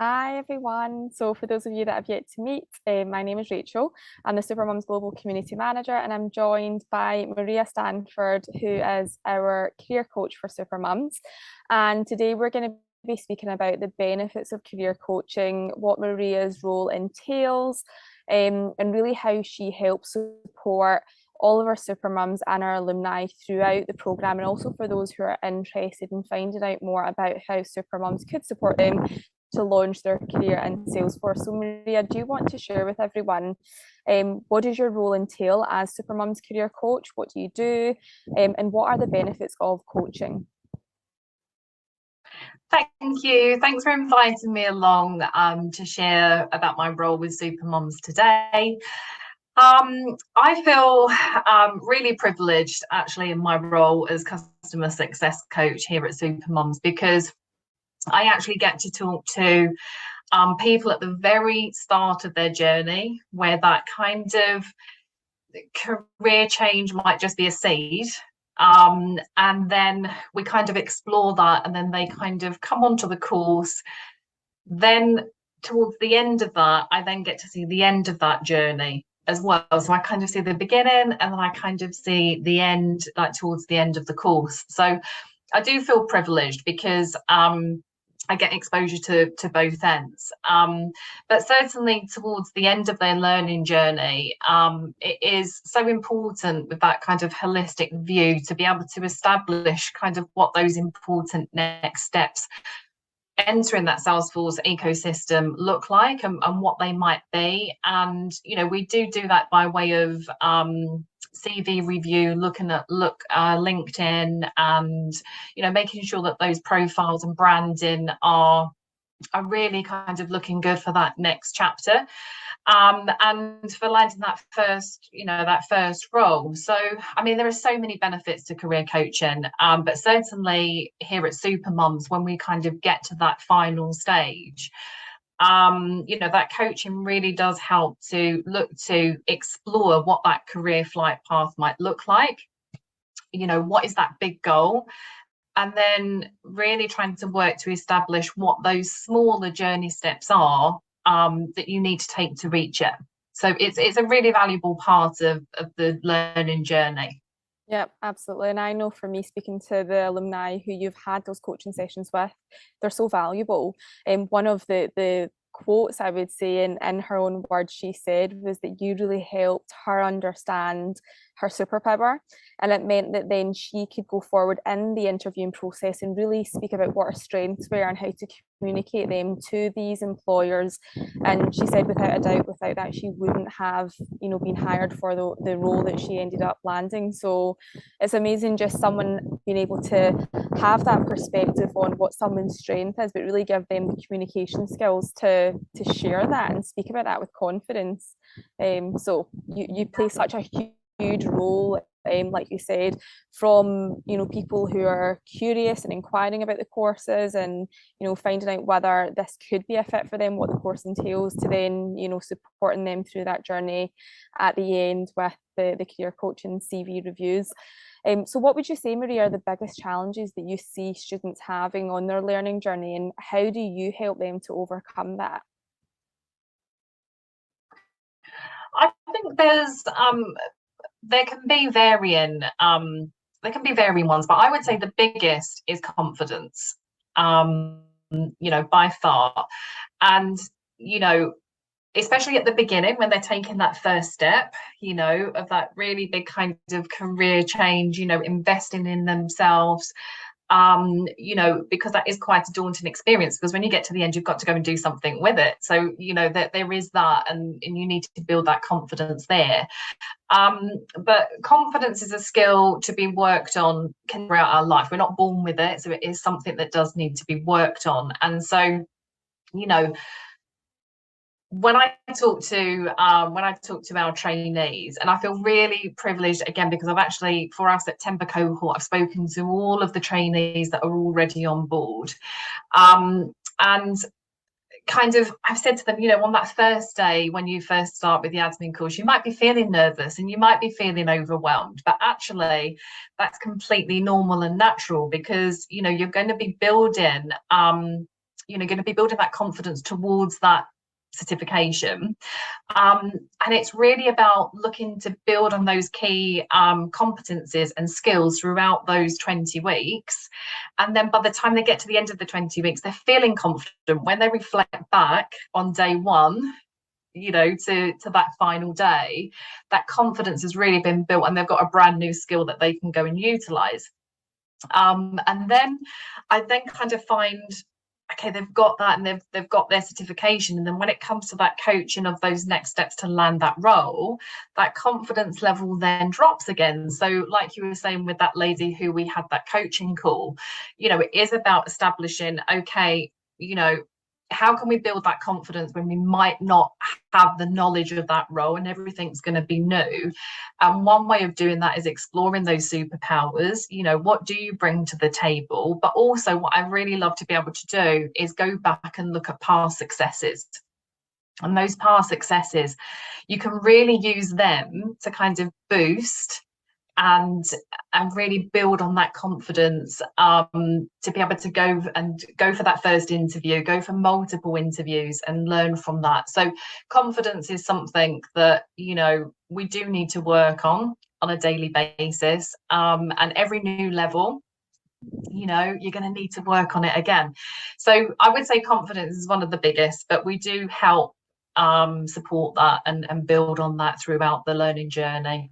Hi everyone. So for those of you that have yet to meet, my name is Rachel. I'm the Supermums Global Community Manager and I'm joined by Maria Stanford, who is our career coach for Supermums. And today we're going to be speaking about the benefits of career coaching, what Maria's role entails, and really how she helps support all of our supermums and our alumni throughout the programme, and also for those who are interested in finding out more about how supermums could support them to launch their career in Salesforce. So Maria, do you want to share with everyone what does your role entail as Supermum's career coach? What do you do? And what are the benefits of coaching? Thank you. Thanks for inviting me along to share about my role with Supermoms today. I feel really privileged actually in my role as customer success coach here at Supermoms because I actually get to talk to people at the very start of their journey where that kind of career change might just be a seed. And then we kind of explore that, and then they kind of come onto the course. Then towards the end of that, I then get to see the end of that journey as well. So I kind of see the beginning and then I kind of see the end, like towards the end of the course. So I do feel privileged because I get exposure to both ends. But certainly towards the end of their learning journey, it is so important with that kind of holistic view to be able to establish kind of what those important next steps entering that Salesforce ecosystem look like and what they might be. And, we do that by way of CV review, looking at LinkedIn and, making sure that those profiles and branding are really kind of looking good for that next chapter. And for landing that first role. So, I mean, there are so many benefits to career coaching, but certainly here at Supermums, when we kind of get to that final stage, that coaching really does help to look to explore what that career flight path might look like. What is that big goal? And then really trying to work to establish what those smaller journey steps are that you need to take to reach it. So it's a really valuable part of the learning journey. Yeah, absolutely. And I know for me, speaking to the alumni who you've had those coaching sessions with, they're so valuable. And one of the quotes I would say in her own words, she said was that you really helped her understand her superpower. And it meant that then she could go forward in the interviewing process and really speak about what her strengths were and how to communicate them to these employers. And she said without a doubt, without that, she wouldn't have, been hired for the role that she ended up landing. So it's amazing just someone being able to have that perspective on what someone's strength is, but really give them the communication skills to share that and speak about that with confidence. So you play such a huge role, like you said, from people who are curious and inquiring about the courses and finding out whether this could be a fit for them, what the course entails, to then supporting them through that journey at the end with the career coaching CV reviews. So what would you say, Maria, are the biggest challenges that you see students having on their learning journey, and how do you help them to overcome that? I think there can be varying ones, but I would say the biggest is confidence, by far. And, especially at the beginning when they're taking that first step, of that really big kind of career change, investing in themselves, because that is quite a daunting experience, because when you get to the end, you've got to go and do something with it. So, that there is that, and you need to build that confidence there. But confidence is a skill to be worked on throughout our life. We're not born with it. So it is something that does need to be worked on. And so, when I talk to our trainees, and I feel really privileged again because I've actually, for our September cohort, I've spoken to all of the trainees that are already on board, and kind of I've said to them, on that first day when you first start with the admin course, you might be feeling nervous and you might be feeling overwhelmed, but actually that's completely normal and natural because you're going to be building going to be building that confidence towards that certification. And it's really about looking to build on those key competencies and skills throughout those 20 weeks. And then by the time they get to the end of the 20 weeks, they're feeling confident when they reflect back on day one, to that final day. That confidence has really been built, and they've got a brand new skill that they can go and utilize. And then I then kind of find, okay, they've got that, and they've got their certification, and then when it comes to that coaching of those next steps to land that role, that confidence level then drops again. So like you were saying with that lady who we had that coaching call, it is about establishing, okay, how can we build that confidence when we might not have the knowledge of that role and everything's going to be new? And one way of doing that is exploring those superpowers. What do you bring to the table? But also what I really love to be able to do is go back and look at past successes. And those past successes, you can really use them to kind of boost and really build on that confidence, to be able to go for that first interview, go for multiple interviews and learn from that. So confidence is something that we do need to work on a daily basis, and every new level you're going to need to work on it again. So I would say confidence is one of the biggest, but we do help support that and build on that throughout the learning journey.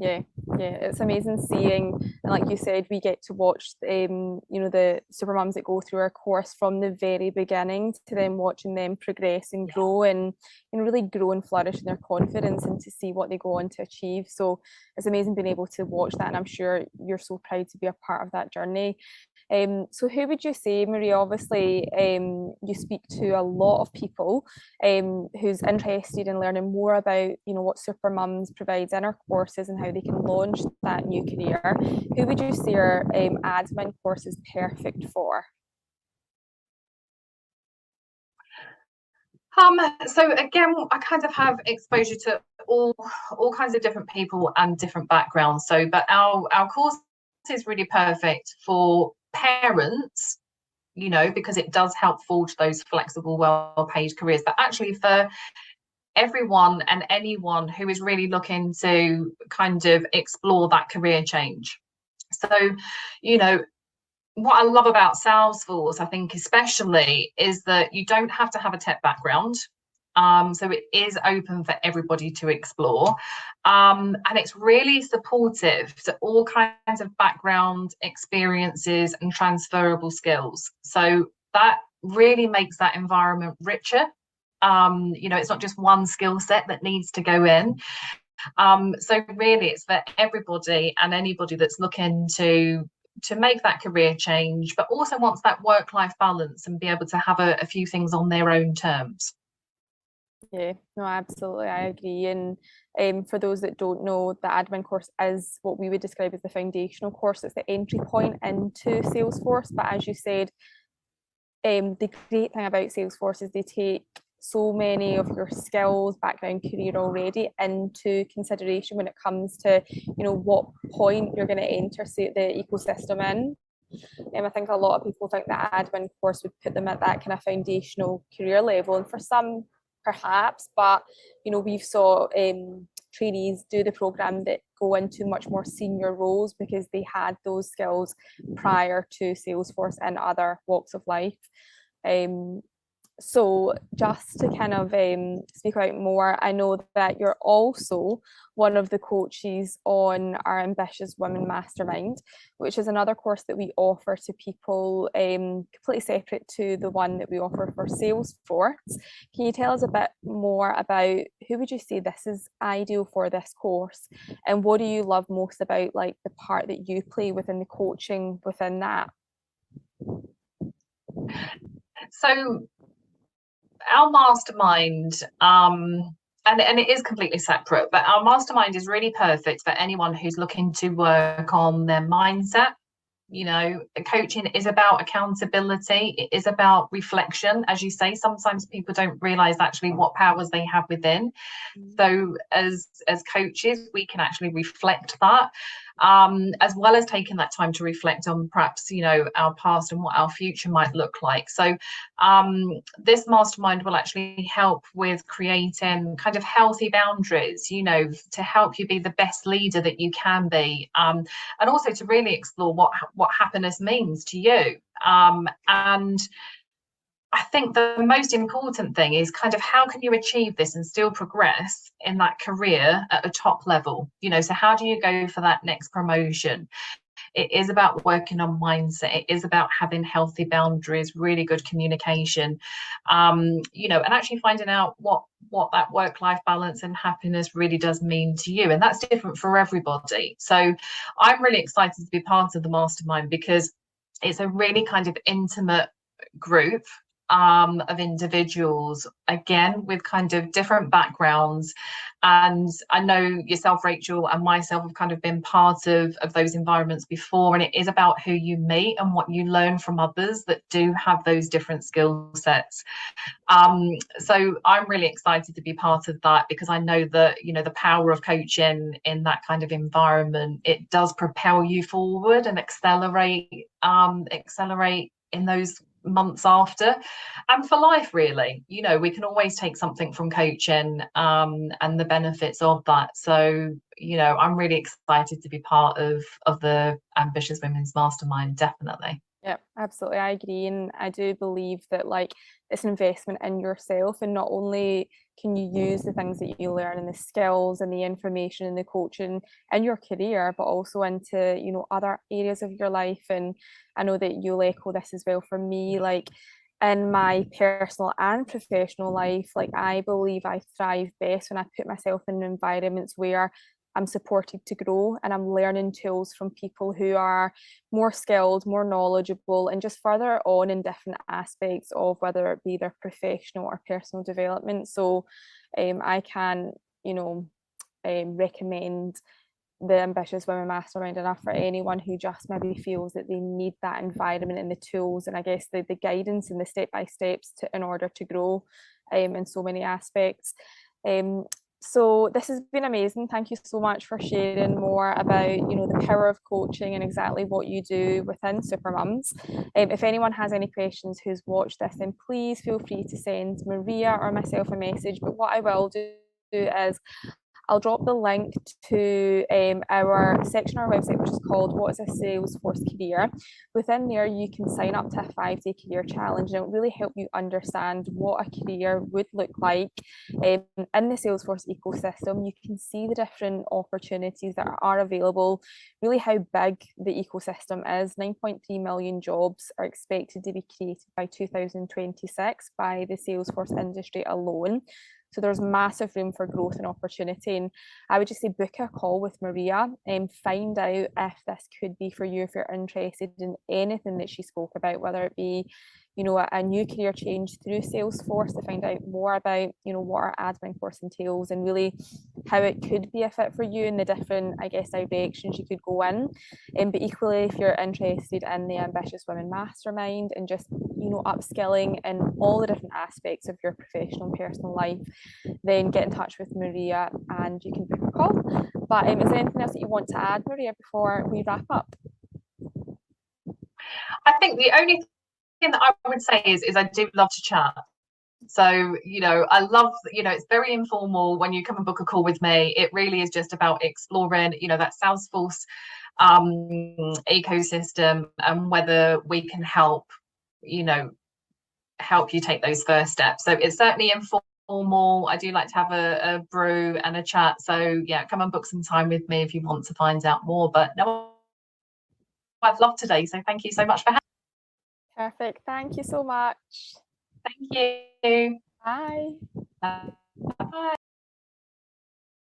Yeah, it's amazing seeing, and like you said, we get to watch the super mums that go through our course from the very beginning to then watching them progress and grow and really grow and flourish in their confidence and to see what they go on to achieve. So it's amazing being able to watch that, and I'm sure you're so proud to be a part of that journey. So who would you say, Maria, obviously you speak to a lot of people who's interested in learning more about what Super Mums provides in our courses and how they can launch that new career. Who would you say our admin course is perfect for? So again, I kind of have exposure to all kinds of different people and different backgrounds. But our course is really perfect for parents, because it does help forge those flexible, well-paid careers, but actually for everyone and anyone who is really looking to kind of explore that career change. So, what I love about Salesforce, I think especially, is that you don't have to have a tech background. So it is open for everybody to explore. And it's really supportive to all kinds of background experiences and transferable skills. So that really makes that environment richer. It's not just one skill set that needs to go in. So really it's for everybody and anybody that's looking to make that career change, but also wants that work-life balance and be able to have a few things on their own terms. Yeah, no, absolutely, I agree. And for those that don't know, the admin course is what we would describe as the foundational course. It's the entry point into Salesforce. But as you said, the great thing about Salesforce is they take so many of your skills, background, career already into consideration when it comes to what point you're going to enter the ecosystem in. I think a lot of people think that admin course would put them at that kind of foundational career level, and for some perhaps, but we've saw trainees do the program that go into much more senior roles because they had those skills prior to Salesforce and other walks of life. So just to kind of speak out more, I know that you're also one of the coaches on our Ambitious Women Mastermind, which is another course that we offer to people completely separate to the one that we offer for Salesforce. Can you tell us a bit more about who would you say this is ideal for this course, and what do you love most about like the part that you play within the coaching within that? So our mastermind, and it is completely separate, but our mastermind is really perfect for anyone who's looking to work on their mindset. Coaching is about accountability. It is about reflection. As you say, sometimes people don't realize actually what powers they have within. So as coaches, we can actually reflect that. as well as taking that time to reflect on perhaps, our past and what our future might look like. So this mastermind will actually help with creating kind of healthy boundaries, to help you be the best leader that you can be, and also to really explore what happiness means to you. And I think the most important thing is kind of how can you achieve this and still progress in that career at a top level? So how do you go for that next promotion? It is about working on mindset. It is about having healthy boundaries, really good communication, and actually finding out what that work-life balance and happiness really does mean to you. And that's different for everybody. So I'm really excited to be part of the mastermind because it's a really kind of intimate group of individuals, again, with kind of different backgrounds. And I know yourself, Rachel, and myself have kind of been part of those environments before. And it is about who you meet and what you learn from others that do have those different skill sets. So I'm really excited to be part of that because I know that, the power of coaching in that kind of environment, it does propel you forward and accelerate in those months after, and for life, really. We can always take something from coaching, and the benefits of that. So I'm really excited to be part of the Ambitious Women's Mastermind, definitely. Yeah, absolutely. I agree. And I do believe that it's an investment in yourself. And not only can you use the things that you learn and the skills and the information and the coaching in your career, but also into, other areas of your life. And I know that you'll echo this as well. For me, in my personal and professional life, I believe I thrive best when I put myself in environments where I'm supported to grow and I'm learning tools from people who are more skilled, more knowledgeable, and just further on in different aspects of whether it be their professional or personal development. So I can, recommend the Ambitious Women Mastermind enough for anyone who just maybe feels that they need that environment and the tools and I guess the guidance and the step-by-steps in order to grow in so many aspects. So this has been amazing. Thank you so much for sharing more about, the power of coaching and exactly what you do within Supermums. If anyone has any questions who's watched this, then please feel free to send Maria or myself a message. But what I will do is I'll drop the link to our section on our website, which is called What is a Salesforce Career? Within there, you can sign up to a 5-day career challenge, and it will really help you understand what a career would look like in the Salesforce ecosystem. You can see the different opportunities that are available, really how big the ecosystem is. 9.3 million jobs are expected to be created by 2026 by the Salesforce industry alone. So there's massive room for growth and opportunity. And I would just say book a call with Maria and find out if this could be for you, if you're interested in anything that she spoke about, whether it be, a new career change through Salesforce to find out more about, what our admin course entails and really how it could be a fit for you in the different, I guess, directions you could go in. But equally, if you're interested in the Ambitious Women Mastermind and just, upskilling in all the different aspects of your professional and personal life, then get in touch with Maria and you can book a call. But is there anything else that you want to add, Maria, before we wrap up? I think the only thing that I would say is I do love to chat. So, I love, it's very informal when you come and book a call with me. It really is just about exploring, that Salesforce ecosystem and whether we can help you take those first steps. So it's certainly informal. I do like to have a brew and a chat. So yeah, come and book some time with me if you want to find out more. But no, I've loved today. So thank you so much for having me. Perfect. Thank you so much. Thank you. Bye. Bye.